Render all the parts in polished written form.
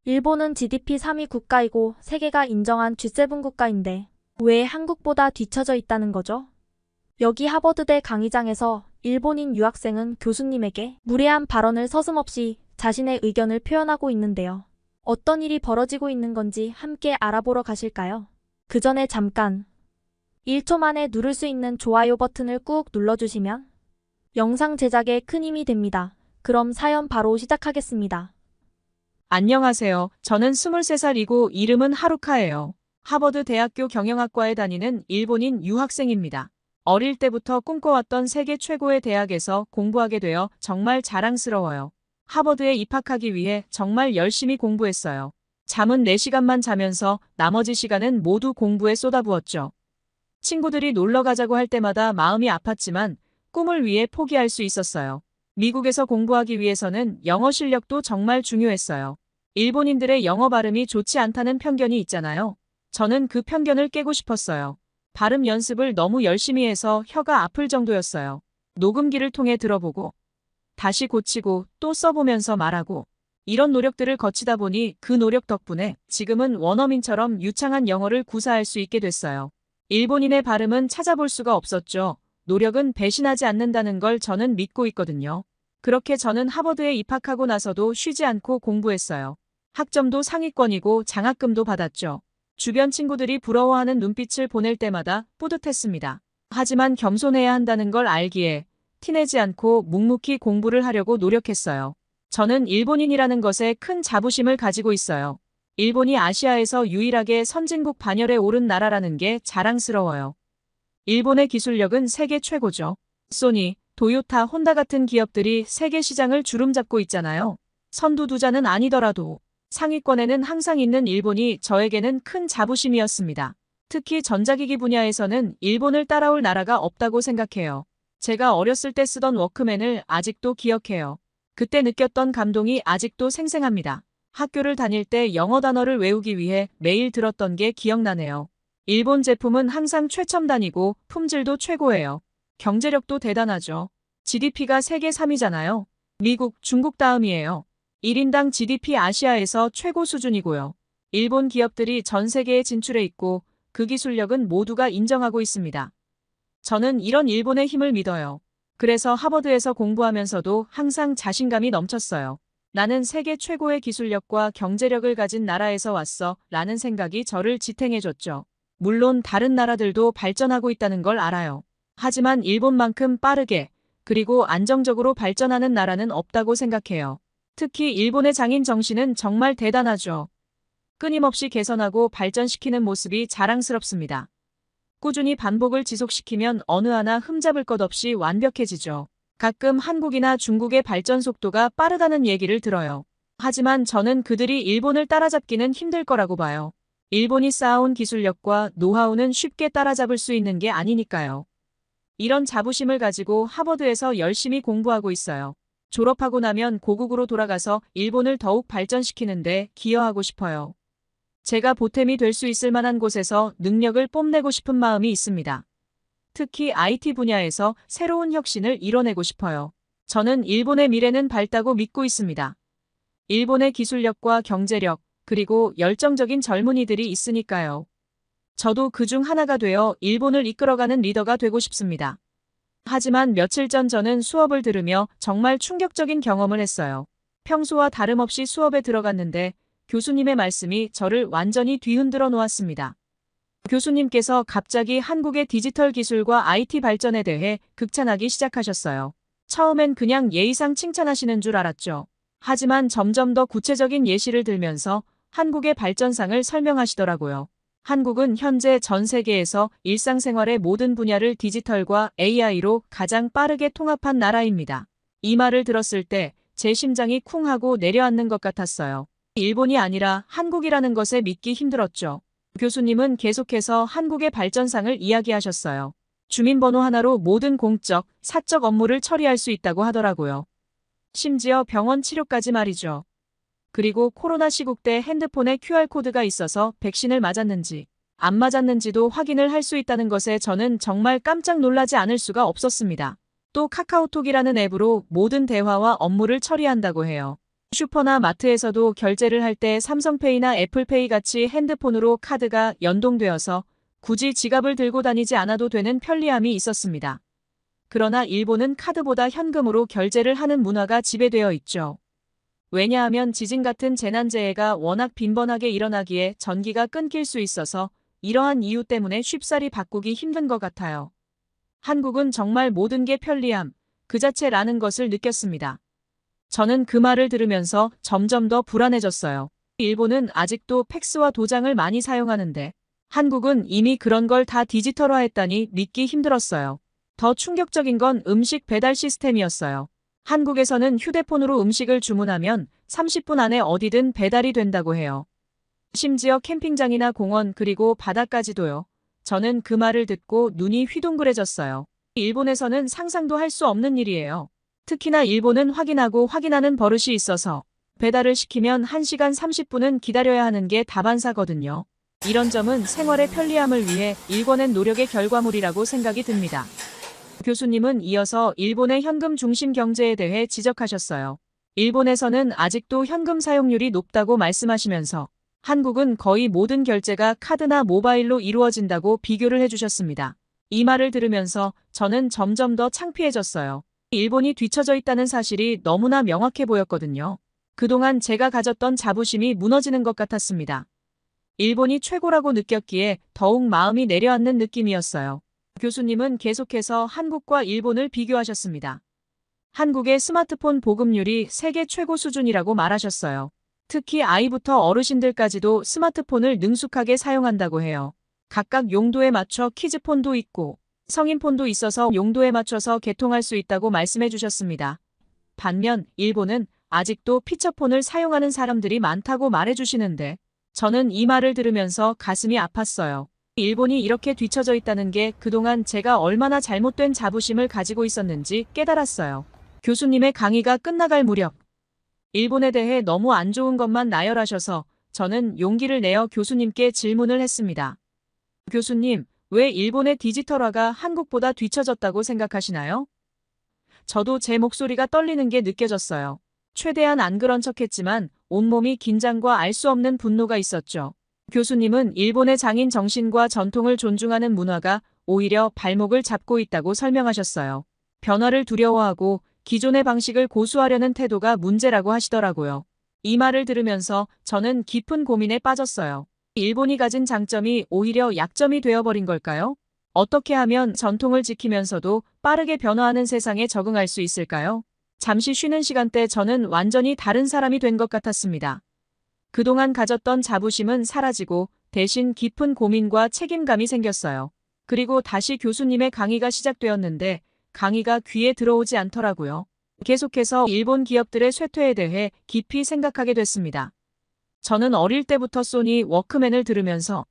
일본은 GDP 3위 국가이고 세계가 인정한 G7 국가인데 왜 한국보다 뒤처져 있다는 거죠? 여기 하버드대 강의장에서 일본인 유학생은 교수님에게 무례한 발언을 서슴없이 자신의 의견을 표현하고 있는데요. 어떤 일이 벌어지고 있는 건지 함께 알아보러 가실까요? 그 전에 잠깐 1초 만에 누를 수 있는 좋아요 버튼을 꾹 눌러주시면 영상 제작에 큰 힘이 됩니다. 그럼 사연 바로 시작하겠습니다. 안녕하세요. 저는 23살이고 이름은 하루카예요. 하버드 대학교 경영학과에 다니는 일본인 유학생입니다. 어릴 때부터 꿈꿔왔던 세계 최고의 대학에서 공부하게 되어 정말 자랑스러워요. 하버드에 입학하기 위해 정말 열심히 공부했어요. 잠은 4시간만 자면서 나머지 시간은 모두 공부에 쏟아부었죠. 친구들이 놀러 가자고 할 때마다 마음이 아팠지만 꿈을 위해 포기할 수 있었어요. 미국에서 공부하기 위해서는 영어 실력도 정말 중요했어요. 일본인들의 영어 발음이 좋지 않다는 편견이 있잖아요. 저는 그 편견을 깨고 싶었어요. 발음 연습을 너무 열심히 해서 혀가 아플 정도였어요. 녹음기를 통해 들어보고 다시 고치고 또 써보면서 말하고 이런 노력들을 거치다 보니 그 노력 덕분에 지금은 원어민처럼 유창한 영어를 구사할 수 있게 됐어요. 일본인의 발음은 찾아볼 수가 없었죠. 노력은 배신하지 않는다는 걸 저는 믿고 있거든요. 그렇게 저는 하버드에 입학하고 나서도 쉬지 않고 공부했어요. 학점도 상위권이고 장학금도 받았죠. 주변 친구들이 부러워하는 눈빛을 보낼 때마다 뿌듯했습니다. 하지만 겸손해야 한다는 걸 알기에 티내지 않고 묵묵히 공부를 하려고 노력했어요. 저는 일본인이라는 것에 큰 자부심을 가지고 있어요. 일본이 아시아에서 유일하게 선진국 반열에 오른 나라라는 게 자랑스러워요. 일본의 기술력은 세계 최고죠. 소니, 도요타, 혼다 같은 기업들이 세계 시장을 주름잡고 있잖아요. 선두주자는 아니더라도 상위권에는 항상 있는 일본이 저에게는 큰 자부심이었습니다. 특히 전자기기 분야에서는 일본을 따라올 나라가 없다고 생각해요. 제가 어렸을 때 쓰던 워크맨을 아직도 기억해요. 그때 느꼈던 감동이 아직도 생생합니다. 학교를 다닐 때 영어 단어를 외우기 위해 매일 들었던 게 기억나네요. 일본 제품은 항상 최첨단이고 품질도 최고예요. 경제력도 대단하죠. GDP가 세계 3위잖아요. 미국, 중국 다음이에요. 1인당 GDP 아시아에서 최고 수준이고요. 일본 기업들이 전 세계에 진출해 있고 그 기술력은 모두가 인정하고 있습니다. 저는 이런 일본의 힘을 믿어요. 그래서 하버드에서 공부하면서도 항상 자신감이 넘쳤어요. 나는 세계 최고의 기술력과 경제력을 가진 나라에서 왔어 라는 생각이 저를 지탱해줬죠. 물론 다른 나라들도 발전하고 있다는 걸 알아요. 하지만 일본만큼 빠르게 그리고 안정적으로 발전하는 나라는 없다고 생각해요. 특히 일본의 장인 정신은 정말 대단하죠. 끊임없이 개선하고 발전시키는 모습이 자랑스럽습니다. 꾸준히 반복을 지속시키면 어느 하나 흠잡을 것 없이 완벽해지죠. 가끔 한국이나 중국의 발전 속도가 빠르다는 얘기를 들어요. 하지만 저는 그들이 일본을 따라잡기는 힘들 거라고 봐요. 일본이 쌓아온 기술력과 노하우는 쉽게 따라잡을 수 있는 게 아니니까요. 이런 자부심을 가지고 하버드에서 열심히 공부하고 있어요. 졸업하고 나면 고국으로 돌아가서 일본을 더욱 발전시키는데 기여하고 싶어요. 제가 보탬이 될 수 있을 만한 곳에서 능력을 뽐내고 싶은 마음이 있습니다. 특히 IT 분야에서 새로운 혁신을 이뤄내고 싶어요. 저는 일본의 미래는 밝다고 믿고 있습니다. 일본의 기술력과 경제력, 그리고 열정적인 젊은이들이 있으니까요. 저도 그중 하나가 되어 일본을 이끌어가는 리더가 되고 싶습니다. 하지만 며칠 전 저는 수업을 들으며 정말 충격적인 경험을 했어요. 평소와 다름없이 수업에 들어갔는데 교수님의 말씀이 저를 완전히 뒤흔들어 놓았습니다. 교수님께서 갑자기 한국의 디지털 기술과 IT 발전에 대해 극찬하기 시작하셨어요. 처음엔 그냥 예의상 칭찬하시는 줄 알았죠. 하지만 점점 더 구체적인 예시를 들면서 한국의 발전상을 설명하시더라고요. 한국은 현재 전 세계에서 일상생활의 모든 분야를 디지털과 AI로 가장 빠르게 통합한 나라입니다. 이 말을 들었을 때 제 심장이 쿵 하고 내려앉는 것 같았어요. 일본이 아니라 한국이라는 것에 믿기 힘들었죠. 교수님은 계속해서 한국의 발전상을 이야기하셨어요. 주민번호 하나로 모든 공적, 사적 업무를 처리할 수 있다고 하더라고요. 심지어 병원 치료까지 말이죠. 그리고 코로나 시국 때 핸드폰에 QR코드가 있어서 백신을 맞았는지 안 맞았는지도 확인을 할 수 있다는 것에 저는 정말 깜짝 놀라지 않을 수가 없었습니다. 또 카카오톡이라는 앱으로 모든 대화와 업무를 처리한다고 해요. 슈퍼나 마트에서도 결제를 할 때 삼성페이나 애플페이 같이 핸드폰으로 카드가 연동되어서 굳이 지갑을 들고 다니지 않아도 되는 편리함이 있었습니다. 그러나 일본은 카드보다 현금으로 결제를 하는 문화가 지배되어 있죠. 왜냐하면 지진 같은 재난재해가 워낙 빈번하게 일어나기에 전기가 끊길 수 있어서 이러한 이유 때문에 쉽사리 바꾸기 힘든 것 같아요. 한국은 정말 모든 게 편리함 그 자체라는 것을 느꼈습니다. 저는 그 말을 들으면서 점점 더 불안해졌어요. 일본은 아직도 팩스와 도장을 많이 사용하는데 한국은 이미 그런 걸 다 디지털화했다니 믿기 힘들었어요. 더 충격적인 건 음식 배달 시스템이었어요. 한국에서는 휴대폰으로 음식을 주문하면 30분 안에 어디든 배달이 된다고 해요. 심지어 캠핑장이나 공원 그리고 바다까지도요. 저는 그 말을 듣고 눈이 휘둥그레졌어요. 일본에서는 상상도 할 수 없는 일이에요. 특히나 일본은 확인하고 확인하는 버릇이 있어서 배달을 시키면 1시간 30분은 기다려야 하는 게 다반사거든요. 이런 점은 생활의 편리함을 위해 일궈낸 노력의 결과물이라고 생각이 듭니다. 교수님은 이어서 일본의 현금 중심 경제에 대해 지적하셨어요. 일본에서는 아직도 현금 사용률이 높다고 말씀하시면서 한국은 거의 모든 결제가 카드나 모바일로 이루어진다고 비교를 해주셨습니다. 이 말을 들으면서 저는 점점 더 창피해졌어요. 일본이 뒤처져 있다는 사실이 너무나 명확해 보였거든요. 그동안 제가 가졌던 자부심이 무너지는 것 같았습니다. 일본이 최고라고 느꼈기에 더욱 마음이 내려앉는 느낌이었어요. 교수님은 계속해서 한국과 일본을 비교하셨습니다. 한국의 스마트폰 보급률이 세계 최고 수준이라고 말하셨어요. 특히 아이부터 어르신들까지도 스마트폰을 능숙하게 사용한다고 해요. 각각 용도에 맞춰 키즈폰도 있고 성인폰도 있어서 용도에 맞춰서 개통할 수 있다고 말씀해 주셨습니다. 반면 일본은 아직도 피처폰을 사용하는 사람들이 많다고 말해 주시는데 저는 이 말을 들으면서 가슴이 아팠어요. 일본이 이렇게 뒤처져 있다는 게 그동안 제가 얼마나 잘못된 자부심을 가지고 있었는지 깨달았어요. 교수님의 강의가 끝나갈 무렵 일본에 대해 너무 안 좋은 것만 나열하셔서 저는 용기를 내어 교수님께 질문을 했습니다. 교수님, 왜 일본의 디지털화가 한국보다 뒤처졌다고 생각하시나요? 저도 제 목소리가 떨리는 게 느껴졌어요. 최대한 안 그런 척했지만 온몸이 긴장과 알 수 없는 분노가 있었죠. 교수님은 일본의 장인 정신과 전통을 존중하는 문화가 오히려 발목을 잡고 있다고 설명하셨어요. 변화를 두려워하고 기존의 방식을 고수하려는 태도가 문제라고 하시더라고요. 이 말을 들으면서 저는 깊은 고민에 빠졌어요. 일본이 가진 장점이 오히려 약점이 되어버린 걸까요? 어떻게 하면 전통을 지키면서도 빠르게 변화하는 세상에 적응할 수 있을까요? 잠시 쉬는 시간대 저는 완전히 다른 사람이 된 것 같았습니다. 그동안 가졌던 자부심은 사라지고 대신 깊은 고민과 책임감이 생겼어요. 그리고 다시 교수님의 강의가 시작되었는데 강의가 귀에 들어오지 않더라고요. 계속해서 일본 기업들의 쇠퇴에 대해 깊이 생각하게 됐습니다. 저는 어릴 때부터 소니 워크맨을 들으면서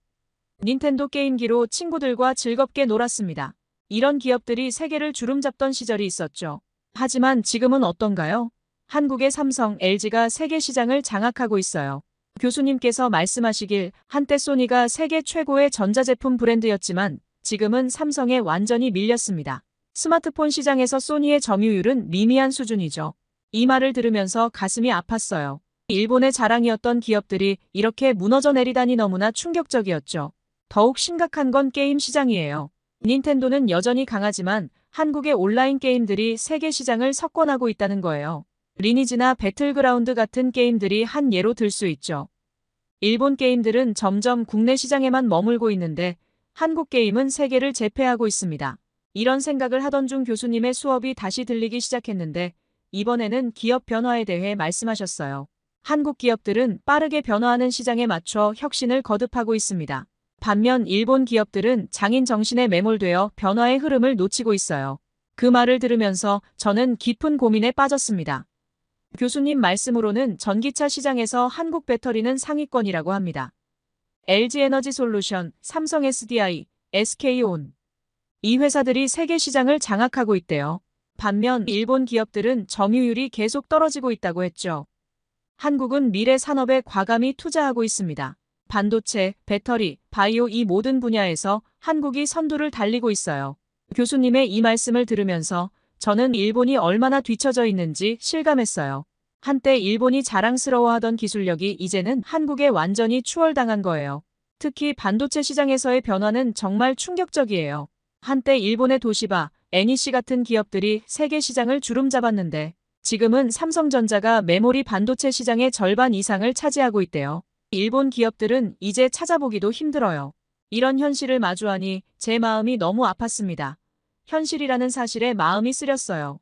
닌텐도 게임기로 친구들과 즐겁게 놀았습니다. 이런 기업들이 세계를 주름잡던 시절이 있었죠. 하지만 지금은 어떤가요? 한국의 삼성, LG가 세계 시장을 장악하고 있어요. 교수님께서 말씀하시길 한때 소니가 세계 최고의 전자제품 브랜드였지만 지금은 삼성에 완전히 밀렸습니다. 스마트폰 시장에서 소니의 점유율은 미미한 수준이죠. 이 말을 들으면서 가슴이 아팠어요. 일본의 자랑이었던 기업들이 이렇게 무너져 내리다니 너무나 충격적이었죠. 더욱 심각한 건 게임 시장이에요. 닌텐도는 여전히 강하지만 한국의 온라인 게임들이 세계 시장을 석권하고 있다는 거예요. 리니지나 배틀그라운드 같은 게임들이 한 예로 들 수 있죠. 일본 게임들은 점점 국내 시장에만 머물고 있는데 한국 게임은 세계를 제패하고 있습니다. 이런 생각을 하던 중 교수님의 수업이 다시 들리기 시작했는데 이번에는 기업 변화에 대해 말씀하셨어요. 한국 기업들은 빠르게 변화하는 시장에 맞춰 혁신을 거듭하고 있습니다. 반면 일본 기업들은 장인 정신에 매몰되어 변화의 흐름을 놓치고 있어요. 그 말을 들으면서 저는 깊은 고민에 빠졌습니다. 교수님 말씀으로는 전기차 시장에서 한국 배터리는 상위권이라고 합니다. LG에너지솔루션, 삼성 SDI, SK온. 이 회사들이 세계 시장을 장악하고 있대요. 반면 일본 기업들은 점유율이 계속 떨어지고 있다고 했죠. 한국은 미래 산업에 과감히 투자하고 있습니다. 반도체, 배터리, 바이오 이 모든 분야에서 한국이 선두를 달리고 있어요. 교수님의 이 말씀을 들으면서 저는 일본이 얼마나 뒤처져 있는지 실감했어요. 한때 일본이 자랑스러워하던 기술력이 이제는 한국에 완전히 추월당한 거예요. 특히 반도체 시장에서의 변화는 정말 충격적이에요. 한때 일본의 도시바, NEC 같은 기업들이 세계 시장을 주름잡았는데 지금은 삼성전자가 메모리 반도체 시장의 절반 이상을 차지하고 있대요. 일본 기업들은 이제 찾아보기도 힘들어요. 이런 현실을 마주하니 제 마음이 너무 아팠습니다. 현실이라는 사실에 마음이 쓰렸어요.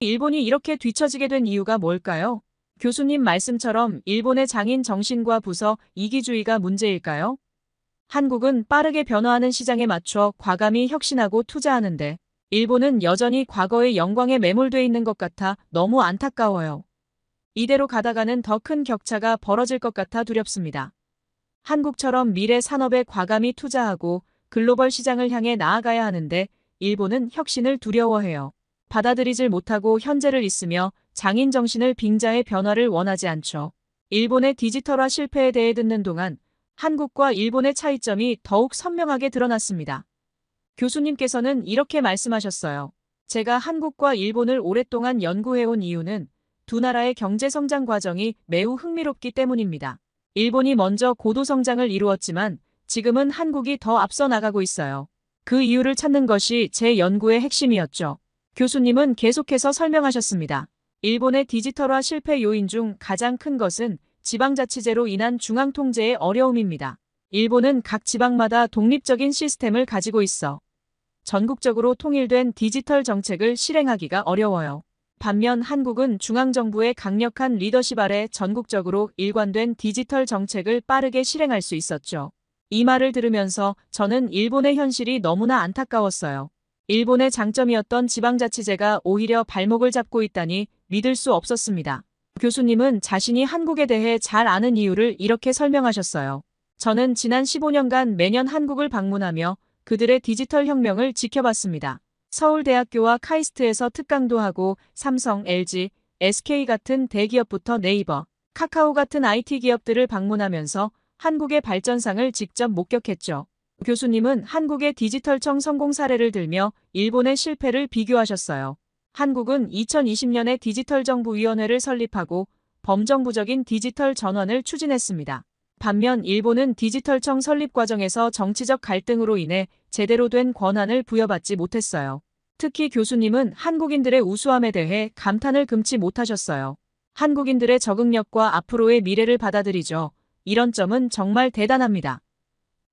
일본이 이렇게 뒤처지게 된 이유가 뭘까요? 교수님 말씀처럼 일본의 장인 정신과 부서 이기주의가 문제일까요? 한국은 빠르게 변화하는 시장에 맞춰 과감히 혁신하고 투자하는데 일본은 여전히 과거의 영광에 매몰돼 있는 것 같아 너무 안타까워요. 이대로 가다가는 더 큰 격차가 벌어질 것 같아 두렵습니다. 한국처럼 미래 산업에 과감히 투자하고 글로벌 시장을 향해 나아가야 하는데 일본은 혁신을 두려워해요. 받아들이질 못하고 현재를 잇으며 장인 정신을 빙자해 변화를 원하지 않죠. 일본의 디지털화 실패에 대해 듣는 동안 한국과 일본의 차이점이 더욱 선명하게 드러났습니다. 교수님께서는 이렇게 말씀하셨어요. 제가 한국과 일본을 오랫동안 연구해온 이유는 두 나라의 경제 성장 과정이 매우 흥미롭기 때문입니다. 일본이 먼저 고도 성장을 이루었지만 지금은 한국이 더 앞서 나가고 있어요. 그 이유를 찾는 것이 제 연구의 핵심이었죠. 교수님은 계속해서 설명하셨습니다. 일본의 디지털화 실패 요인 중 가장 큰 것은 지방자치제로 인한 중앙 통제의 어려움입니다. 일본은 각 지방마다 독립적인 시스템을 가지고 있어 전국적으로 통일된 디지털 정책을 실행하기가 어려워요. 반면 한국은 중앙정부의 강력한 리더십 아래 전국적으로 일관된 디지털 정책을 빠르게 실행할 수 있었죠. 이 말을 들으면서 저는 일본의 현실이 너무나 안타까웠어요. 일본의 장점이었던 지방자치제가 오히려 발목을 잡고 있다니 믿을 수 없었습니다. 교수님은 자신이 한국에 대해 잘 아는 이유를 이렇게 설명하셨어요. 저는 지난 15년간 매년 한국을 방문하며 그들의 디지털 혁명을 지켜봤습니다. 서울대학교와 카이스트에서 특강도 하고 삼성, LG, SK 같은 대기업부터 네이버, 카카오 같은 IT 기업들을 방문하면서 한국의 발전상을 직접 목격했죠. 교수님은 한국의 디지털청 성공 사례를 들며 일본의 실패를 비교하셨어요. 한국은 2020년에 디지털정부위원회를 설립하고 범정부적인 디지털 전환을 추진했습니다. 반면 일본은 디지털청 설립 과정에서 정치적 갈등으로 인해 제대로 된 권한을 부여받지 못했어요. 특히 교수님은 한국인들의 우수함에 대해 감탄을 금치 못하셨어요. 한국인들의 적응력과 앞으로의 미래를 받아들이죠. 이런 점은 정말 대단합니다.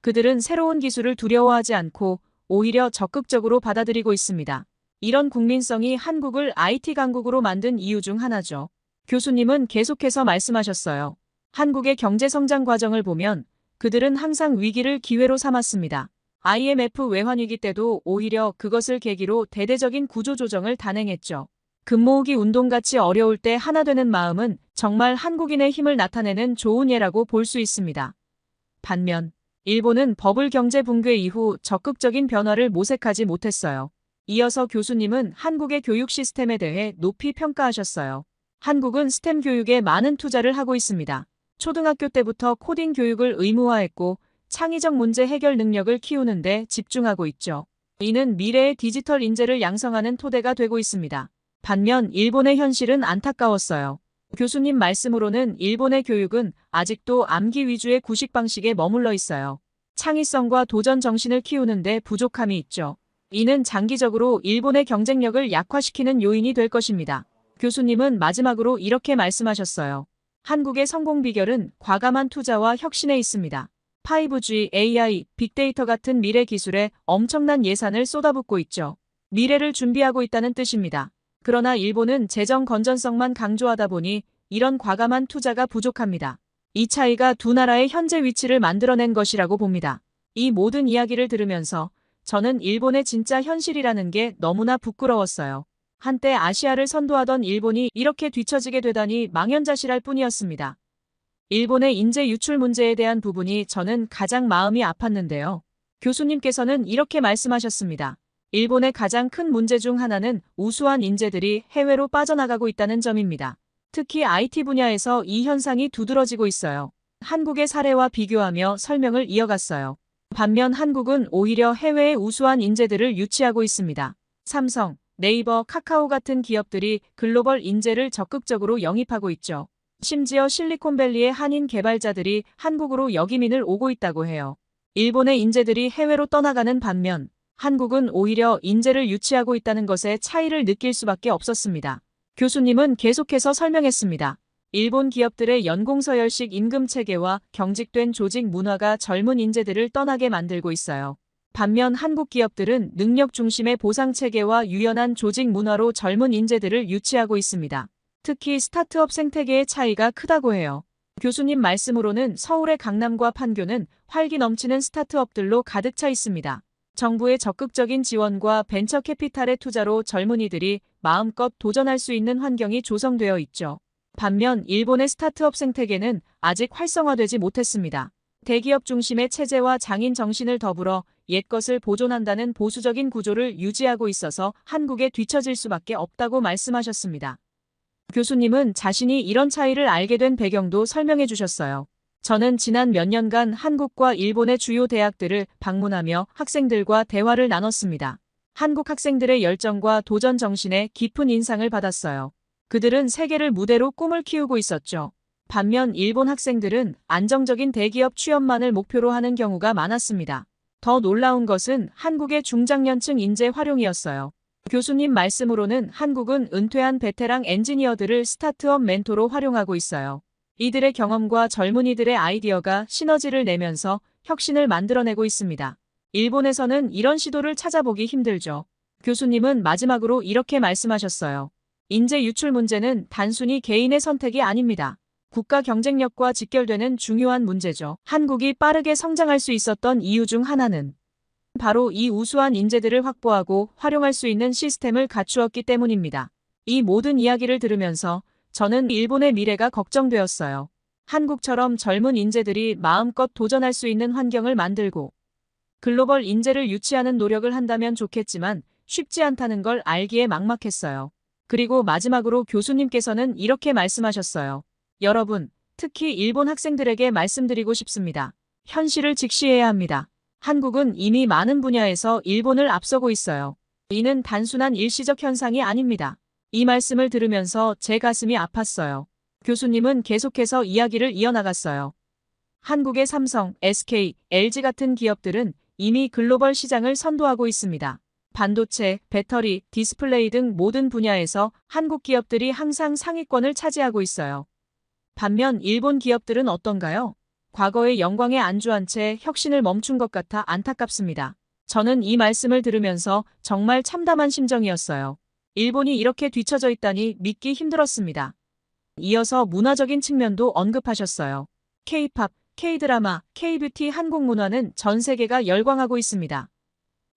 그들은 새로운 기술을 두려워하지 않고 오히려 적극적으로 받아들이고 있습니다. 이런 국민성이 한국을 IT 강국으로 만든 이유 중 하나죠. 교수님은 계속해서 말씀하셨어요. 한국의 경제 성장 과정을 보면 그들은 항상 위기를 기회로 삼았습니다. IMF 외환위기 때도 오히려 그것을 계기로 대대적인 구조조정을 단행했죠. 금모으기 운동같이 어려울 때 하나 되는 마음은 정말 한국인의 힘을 나타내는 좋은 예라고 볼 수 있습니다. 반면 일본은 버블 경제 붕괴 이후 적극적인 변화를 모색하지 못했어요. 이어서 교수님은 한국의 교육 시스템에 대해 높이 평가하셨어요. 한국은 스템 교육에 많은 투자를 하고 있습니다. 초등학교 때부터 코딩 교육을 의무화했고 창의적 문제 해결 능력을 키우는 데 집중하고 있죠. 이는 미래의 디지털 인재를 양성하는 토대가 되고 있습니다. 반면 일본의 현실은 안타까웠어요. 교수님 말씀으로는 일본의 교육은 아직도 암기 위주의 구식 방식에 머물러 있어요. 창의성과 도전 정신을 키우는 데 부족함이 있죠. 이는 장기적으로 일본의 경쟁력을 약화시키는 요인이 될 것입니다. 교수님은 마지막으로 이렇게 말씀하셨어요. 한국의 성공 비결은 과감한 투자와 혁신에 있습니다. 5G, AI, 빅데이터 같은 미래 기술에 엄청난 예산을 쏟아붓고 있죠. 미래를 준비하고 있다는 뜻입니다. 그러나 일본은 재정 건전성만 강조하다 보니 이런 과감한 투자가 부족합니다. 이 차이가 두 나라의 현재 위치를 만들어낸 것이라고 봅니다. 이 모든 이야기를 들으면서 저는 일본의 진짜 현실이라는 게 너무나 부끄러웠어요. 한때 아시아를 선도하던 일본이 이렇게 뒤처지게 되다니 망연자실할 뿐이었습니다. 일본의 인재 유출 문제에 대한 부분이 저는 가장 마음이 아팠는데요. 교수님께서는 이렇게 말씀하셨습니다. 일본의 가장 큰 문제 중 하나는 우수한 인재들이 해외로 빠져나가고 있다는 점입니다. 특히 IT 분야에서 이 현상이 두드러지고 있어요. 한국의 사례와 비교하며 설명을 이어갔어요. 반면 한국은 오히려 해외의 우수한 인재들을 유치하고 있습니다. 삼성, 네이버, 카카오 같은 기업들이 글로벌 인재를 적극적으로 영입하고 있죠. 심지어 실리콘밸리의 한인 개발자들이 한국으로 역이민을 오고 있다고 해요. 일본의 인재들이 해외로 떠나가는 반면 한국은 오히려 인재를 유치하고 있다는 것에 차이를 느낄 수밖에 없었습니다. 교수님은 계속해서 설명했습니다. 일본 기업들의 연공서열식 임금 체계와 경직된 조직 문화가 젊은 인재들을 떠나게 만들고 있어요. 반면 한국 기업들은 능력 중심의 보상 체계와 유연한 조직 문화로 젊은 인재들을 유치하고 있습니다. 특히 스타트업 생태계의 차이가 크다고 해요. 교수님 말씀으로는 서울의 강남과 판교는 활기 넘치는 스타트업들로 가득 차 있습니다. 정부의 적극적인 지원과 벤처 캐피탈의 투자로 젊은이들이 마음껏 도전할 수 있는 환경이 조성되어 있죠. 반면 일본의 스타트업 생태계는 아직 활성화되지 못했습니다. 대기업 중심의 체제와 장인 정신을 더불어 옛것을 보존한다는 보수적인 구조를 유지하고 있어서 한국에 뒤처질 수밖에 없다고 말씀하셨습니다. 교수님은 자신이 이런 차이를 알게 된 배경도 설명해 주셨어요. 저는 지난 몇 년간 한국과 일본의 주요 대학들을 방문하며 학생들과 대화를 나눴습니다. 한국 학생들의 열정과 도전 정신에 깊은 인상을 받았어요. 그들은 세계를 무대로 꿈을 키우고 있었죠. 반면 일본 학생들은 안정적인 대기업 취업만을 목표로 하는 경우가 많았습니다. 더 놀라운 것은 한국의 중장년층 인재 활용이었어요. 교수님 말씀으로는 한국은 은퇴한 베테랑 엔지니어들을 스타트업 멘토로 활용하고 있어요. 이들의 경험과 젊은이들의 아이디어가 시너지를 내면서 혁신을 만들어내고 있습니다. 일본에서는 이런 시도를 찾아보기 힘들죠. 교수님은 마지막으로 이렇게 말씀하셨어요. 인재 유출 문제는 단순히 개인의 선택이 아닙니다. 국가 경쟁력과 직결되는 중요한 문제죠. 한국이 빠르게 성장할 수 있었던 이유 중 하나는 바로 이 우수한 인재들을 확보하고 활용할 수 있는 시스템을 갖추었기 때문입니다. 이 모든 이야기를 들으면서 저는 일본의 미래가 걱정되었어요. 한국처럼 젊은 인재들이 마음껏 도전할 수 있는 환경을 만들고 글로벌 인재를 유치하는 노력을 한다면 좋겠지만 쉽지 않다는 걸 알기에 막막했어요. 그리고 마지막으로 교수님께서는 이렇게 말씀하셨어요. 여러분, 특히 일본 학생들에게 말씀드리고 싶습니다. 현실을 직시해야 합니다. 한국은 이미 많은 분야에서 일본을 앞서고 있어요. 이는 단순한 일시적 현상이 아닙니다. 이 말씀을 들으면서 제 가슴이 아팠어요. 교수님은 계속해서 이야기를 이어나갔어요. 한국의 삼성, SK, LG 같은 기업들은 이미 글로벌 시장을 선도하고 있습니다. 반도체, 배터리, 디스플레이 등 모든 분야에서 한국 기업들이 항상 상위권을 차지하고 있어요. 반면 일본 기업들은 어떤가요? 과거의 영광에 안주한 채 혁신을 멈춘 것 같아 안타깝습니다. 저는 이 말씀을 들으면서 정말 참담한 심정이었어요. 일본이 이렇게 뒤처져 있다니 믿기 힘들었습니다. 이어서 문화적인 측면도 언급하셨어요. K-팝, K-드라마, K-뷰티 한국 문화는 전 세계가 열광하고 있습니다.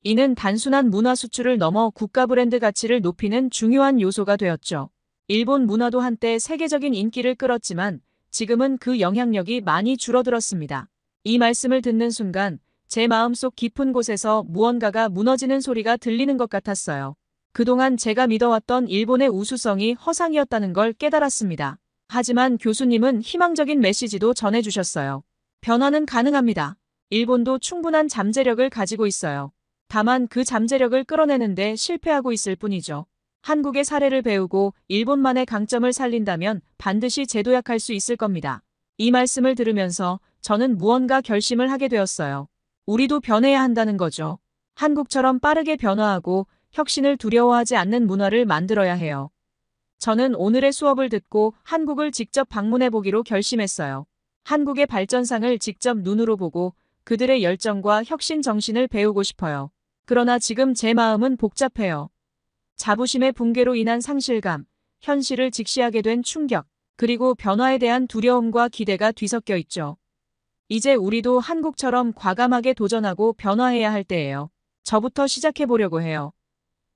이는 단순한 문화 수출을 넘어 국가 브랜드 가치를 높이는 중요한 요소가 되었죠. 일본 문화도 한때 세계적인 인기를 끌었지만 지금은 그 영향력이 많이 줄어들었습니다. 이 말씀을 듣는 순간 제 마음속 깊은 곳에서 무언가가 무너지는 소리가 들리는 것 같았어요. 그동안 제가 믿어왔던 일본의 우수성이 허상이었다는 걸 깨달았습니다. 하지만 교수님은 희망적인 메시지도 전해주셨어요. 변화는 가능합니다. 일본도 충분한 잠재력을 가지고 있어요. 다만 그 잠재력을 끌어내는데 실패하고 있을 뿐이죠. 한국의 사례를 배우고 일본만의 강점을 살린다면 반드시 재도약할 수 있을 겁니다. 이 말씀을 들으면서 저는 무언가 결심을 하게 되었어요. 우리도 변해야 한다는 거죠. 한국처럼 빠르게 변화하고 혁신을 두려워하지 않는 문화를 만들어야 해요. 저는 오늘의 수업을 듣고 한국을 직접 방문해 보기로 결심했어요. 한국의 발전상을 직접 눈으로 보고 그들의 열정과 혁신 정신을 배우고 싶어요. 그러나 지금 제 마음은 복잡해요. 자부심의 붕괴로 인한 상실감, 현실을 직시하게 된 충격, 그리고 변화에 대한 두려움과 기대가 뒤섞여 있죠. 이제 우리도 한국처럼 과감하게 도전하고 변화해야 할 때예요. 저부터 시작해 보려고 해요.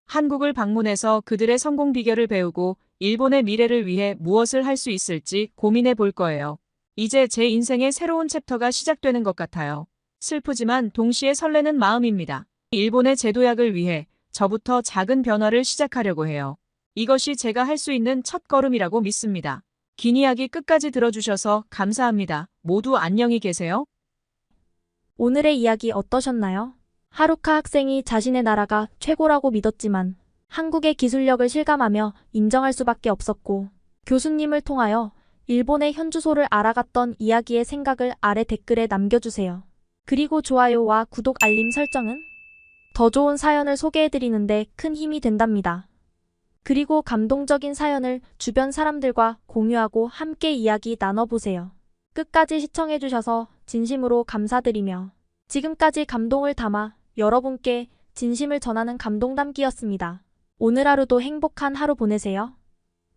한국을 방문해서 그들의 성공 비결을 배우고 일본의 미래를 위해 무엇을 할 수 있을지 고민해 볼 거예요. 이제 제 인생의 새로운 챕터가 시작되는 것 같아요. 슬프지만 동시에 설레는 마음입니다. 일본의 재도약을 위해 저부터 작은 변화를 시작하려고 해요. 이것이 제가 할 수 있는 첫 걸음이라고 믿습니다. 긴 이야기 끝까지 들어주셔서 감사합니다. 모두 안녕히 계세요. 오늘의 이야기 어떠셨나요? 하루카 학생이 자신의 나라가 최고라고 믿었지만 한국의 기술력을 실감하며 인정할 수밖에 없었고, 교수님을 통하여 일본의 현주소를 알아갔던 이야기의 생각을 아래 댓글에 남겨주세요. 그리고 좋아요와 구독 알림 설정은 더 좋은 사연을 소개해드리는데 큰 힘이 된답니다. 그리고 감동적인 사연을 주변 사람들과 공유하고 함께 이야기 나눠보세요. 끝까지 시청해주셔서 진심으로 감사드리며 지금까지 감동을 담아 여러분께 진심을 전하는 감동담기였습니다. 오늘 하루도 행복한 하루 보내세요.